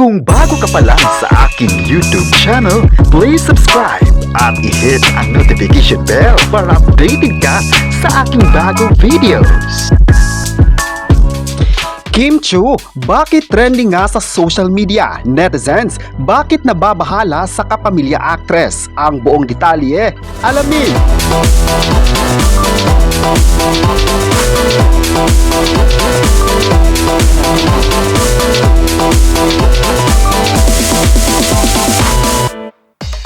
Kung bago ka pa lang sa aking YouTube channel, please subscribe at i-hit ang notification bell para updated ka sa aking bagong videos. Kim Chiu, bakit trending nga sa social media? Netizens, bakit nababahala sa kapamilya actress? Ang buong detalye, alamin!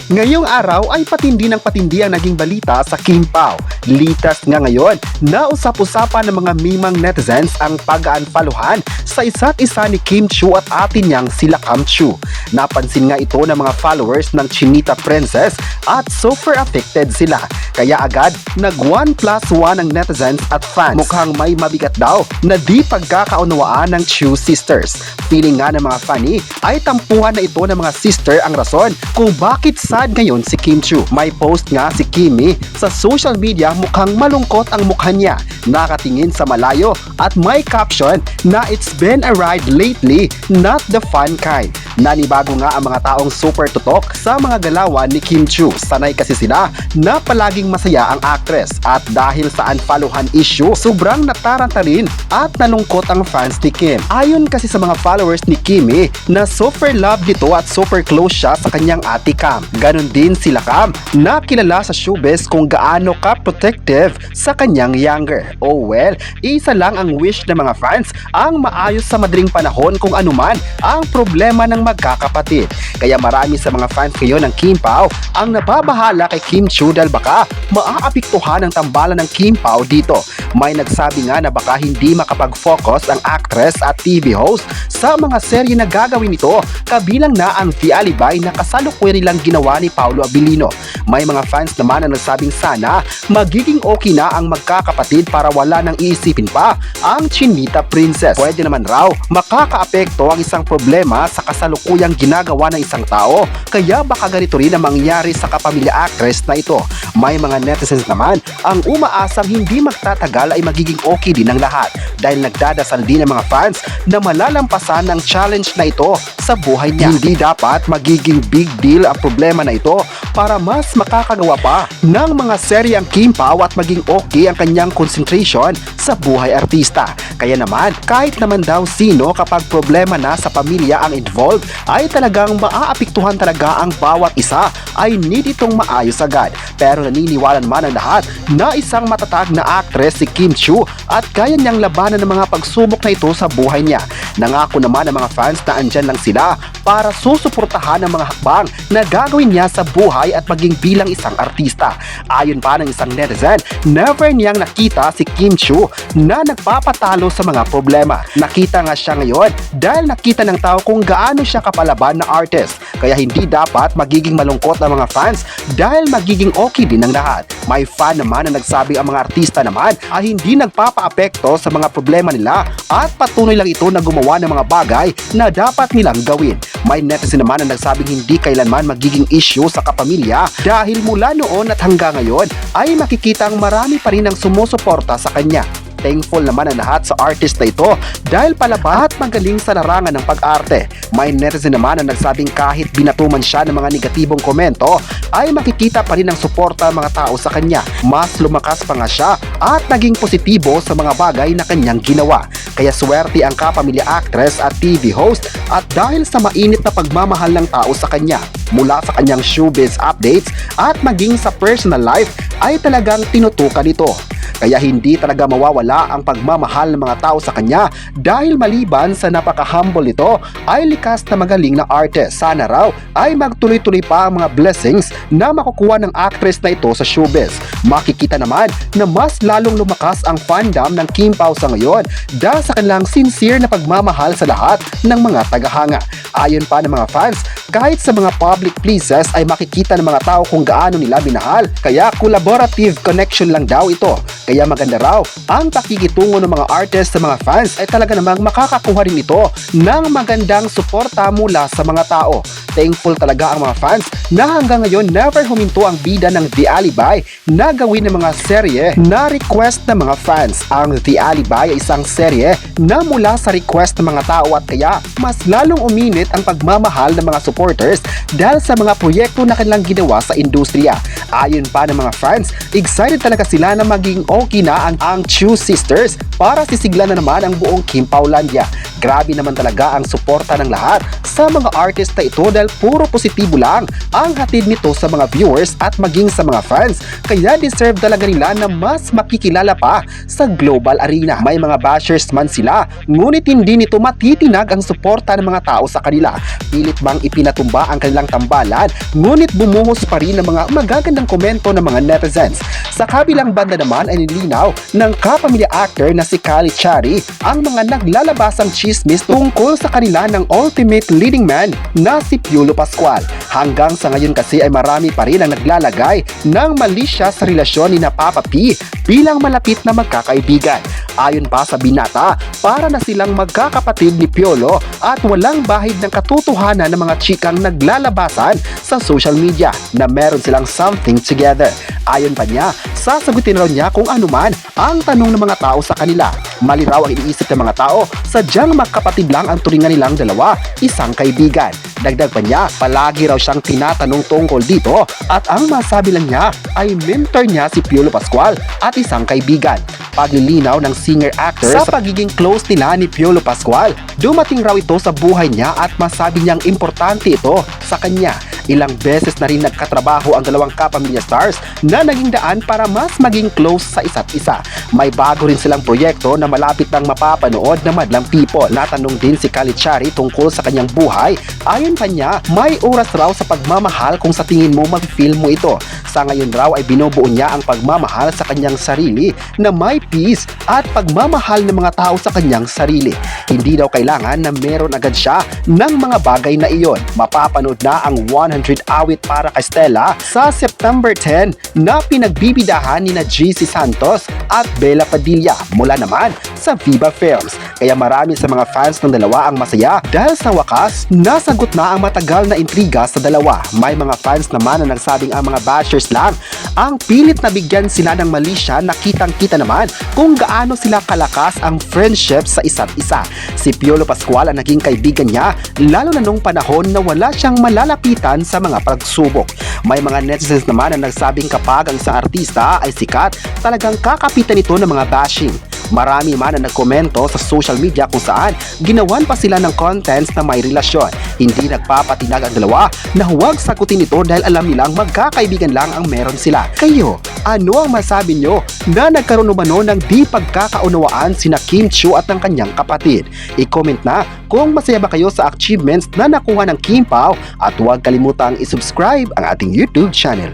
Ngayong araw ay patindi ng patindi ang naging balita sa Kim Pao. Litas nga ngayon na usap-usapan ng mga mimang netizens ang pag-unfollowan sa isa't isa ni Kim Chiu at atin niyang sila Cam Chiu. Napansin nga ito ng mga followers ng Chinita Princess at super affected sila. Kaya agad nag 1+1 ang netizens at fans. Mukhang may mabigat daw na di pagkakaunawaan ng Chiu sisters. Feeling nga ng mga funny ay tampuhan na ito ng mga sister ang rason kung bakit sad ngayon si Kim Chiu. May post nga si Kimmy sa social media, mukhang malungkot ang mukha niya, nakatingin sa malayo at may caption na "It's been a ride lately, not the fun kind." Nanibago nga ang mga taong super tutok sa mga galawan ni Kim Chiu. Sanay kasi sila na palaging masaya ang actress at dahil sa unfollowan issue, sobrang nataranta rin at nalungkot ang fans ni Kim. Ayon kasi sa mga followers ni Kimmy na super love nito at super close siya sa kanyang ate Cam. Ganon din sila Cam na kilala sa showbiz kung gaano ka-protective sa kanyang younger. Oh well, isa lang ang wish ng mga fans ang maayos sa madaling panahon kung anuman ang problema ng magkakapatid. Kaya marami sa mga fans ngayon ng Kim Pao ang nababahala kay Kim Chiu dahil baka maaapektuhan ang tambalan ng Kim Pao dito. May nagsabi nga na baka hindi makapag-focus ang actress at TV host sa mga serye na gagawin nito, kabilang na ang The Alibay na kasalukuyan nilang ginawa ni Paolo Abilino. May mga fans naman na nagsabing sana magiging okay na ang magkakapatid para wala nang iisipin pa ang Chinita Princess. Pwede naman raw makakaapekto ang isang problema sa kasalukuyang ginagawa ng isang tao, kaya baka ganito rin ang mangyari sa kapamilya actress na ito. May mga netizens naman ang umaasang hindi magtatagal ay magiging okay din ang lahat dahil nagdadasal din ang mga fans na malalampasan ang challenge na ito sa buhay niya. Hindi dapat magiging big deal ang problema na ito para mas makakagawa pa ng mga serye ang Kim Pao at maging okay ang kanyang concentration sa buhay artista. Kaya naman, kahit naman daw sino, kapag problema na sa pamilya ang involved, ay talagang maaapektuhan talaga ang bawat isa, ay need itong maayos agad. Pero naniniwala naman ang lahat na isang matatag na actress si Kim Chiu at kaya niyang labanan ng mga pagsubok na ito sa buhay niya. Nangako naman ang mga fans na andyan lang sila para susuportahan ang mga hakbang na gagawin niya sa buhay at maging bilang isang artista. Ayon pa ng isang netizen, never niyang nakita si Kim Chiu na nagpapatalo sa mga problema. Nakita nga siya ngayon dahil nakita ng tao kung gaano siya kapalaban na artist. Kaya hindi dapat magiging malungkot ang mga fans dahil magiging okay din ang lahat. May fan naman na nagsabi ang mga artista naman ay hindi nagpapaapekto sa mga problema nila at patuloy lang ito na gumawa ng mga bagay na dapat nilang gawin. May netizen naman na nagsabing hindi kailanman magiging issue sa kapamilya dahil mula noon at hanggang ngayon ay makikitang marami pa rin ang sumusuporta sa kanya. Thankful naman ang lahat sa artist na ito dahil palaba at magaling sa larangan ng pag-arte. May netizen naman na nagsabing kahit binatuman siya ng mga negatibong komento ay makikita pa rin ang suporta ng mga tao sa kanya. Mas lumakas pa nga siya at naging positibo sa mga bagay na kanyang ginawa. Kaya swerte ang kapamilya actress at TV host at dahil sa mainit na pagmamahal ng tao sa kanya. Mula sa kanyang showbiz updates at maging sa personal life ay talagang tinutukan ito. Kaya hindi talaga mawawala ang pagmamahal ng mga tao sa kanya dahil maliban sa napaka-humble nito ay likas na magaling na artist. Sana raw ay magtuloy-tuloy pa ang mga blessings na makukuha ng actress na ito sa showbiz. Makikita naman na mas lalong lumakas ang fandom ng Kim Pao sa ngayon dahil sa kanilang sincere na pagmamahal sa lahat ng mga tagahanga. Ayon pa ng mga fans, kahit sa mga public places ay makikita ng mga tao kung gaano nila minahal. Kaya collaborative connection lang daw ito. Kaya maganda raw ang pakikitungo ng mga artist sa mga fans ay talaga namang makakakuha rin ito ng magandang suporta mula sa mga tao. Thankful talaga ang mga fans na hanggang ngayon never huminto ang bida ng The Alibi na gawin ng mga serye na request ng mga fans. Ang The Alibi ay isang serye na mula sa request ng mga tao at kaya mas lalong uminit ang pagmamahal ng mga supporters dahil sa mga proyekto na kanilang ginawa sa industriya. Ayon pa ng mga fans, excited talaga sila na maging okay na ang Chu Sisters para sisiglan na naman ang buong Kim Paulandia. Grabe naman talaga ang suporta ng lahat sa mga artist na ito dahil puro positibo lang ang hatid nito sa mga viewers at maging sa mga fans. Kaya deserve talaga nila na mas makikilala pa sa global arena. May mga bashers man sila, ngunit hindi nito matitinag ang suporta ng mga tao sa kanila. Pilit bang ipinatumba ang kanilang tambalan, ngunit bumuhos pa rin ng mga magagandang komento ng mga netizens. Sa kabilang banda naman ay nilinaw ng kapamilya actor na si Kali Chari ang mga naglalabasang chismis tungkol sa kanila ng ultimate leading man na si Piolo Pascual. Hanggang sa ngayon kasi ay marami pa rin ang naglalagay ng mali siya sa relasyon ni Papa P bilang malapit na magkakaibigan. Ayon pa sa binata, para na silang magkakapatid ni Piolo at walang bahid ng katotohanan ng mga chikang naglalabasan sa social media na meron silang something together. Ayon pa niya, sasagutin raw niya kung ano man ang tanong ng mga tao sa kanila. Mali raw ang iniisip ng mga tao, sadyang magkapatid lang ang turingan nilang dalawa, isang kaibigan. Dagdag pa niya, palagi raw siyang tinatanong tungkol dito at ang masabi lang niya ay mentor niya si Piolo Pascual at isang kaibigan. Paglilinaw ng singer-actor sa pagiging close nila ni Piolo Pascual, dumating raw ito sa buhay niya at masabi niyang importante ito sa kanya. Ilang beses na rin nagkatrabaho ang dalawang kapamilya stars na naging daan para mas maging close sa isa't isa. May bago rin silang proyekto na malapit nang mapapanood na madlang people. Natanong din si Kali Chari tungkol sa kanyang buhay. Ayon pa niya, may oras raw sa pagmamahal kung sa tingin mo mag-feel mo ito. Sa ngayon raw ay binubuo niya ang pagmamahal sa kanyang sarili na may peace at pagmamahal ng mga tao sa kanyang sarili. Hindi daw kailangan na meron agad siya ng mga bagay na iyon. Mapapanood na ang 100 awit para kay Stella sa September 10 na pinagbibidahan ni GC Santos at Bella Padilla mula naman sa Viva Films. Kaya marami sa mga fans ng dalawa ang masaya dahil sa wakas, nasagot na ang matagal na intriga sa dalawa. May mga fans naman na nagsabing ang mga bashers lang ang pilit na bigyan sila ng mali siya na kitang-kita naman kung gaano sila kalakas ang friendship sa isa't isa. Si Piolo Pascual ang naging kaibigan niya lalo na nung panahon na wala siyang malalapitan sa mga pagsubok. May mga netizens naman na nagsabing kapag ang isang artista ay sikat, talagang kakapitan ito ng mga bashing. Marami man na nagkomento sa social media kung saan ginawan pa sila ng contents na may relasyon. Hindi nagpapatinag ang dalawa na huwag sagutin ito dahil alam nilang magkakaibigan lang ang meron sila. Kayo, ano ang masabi nyo na nagkaroon umano ng di pagkakaunawaan sina Kim Chiu at ang kanyang kapatid? I-comment na kung masaya ba kayo sa achievements na nakuha ng Kim Pao at huwag kalimutang i-subscribe ang ating YouTube channel.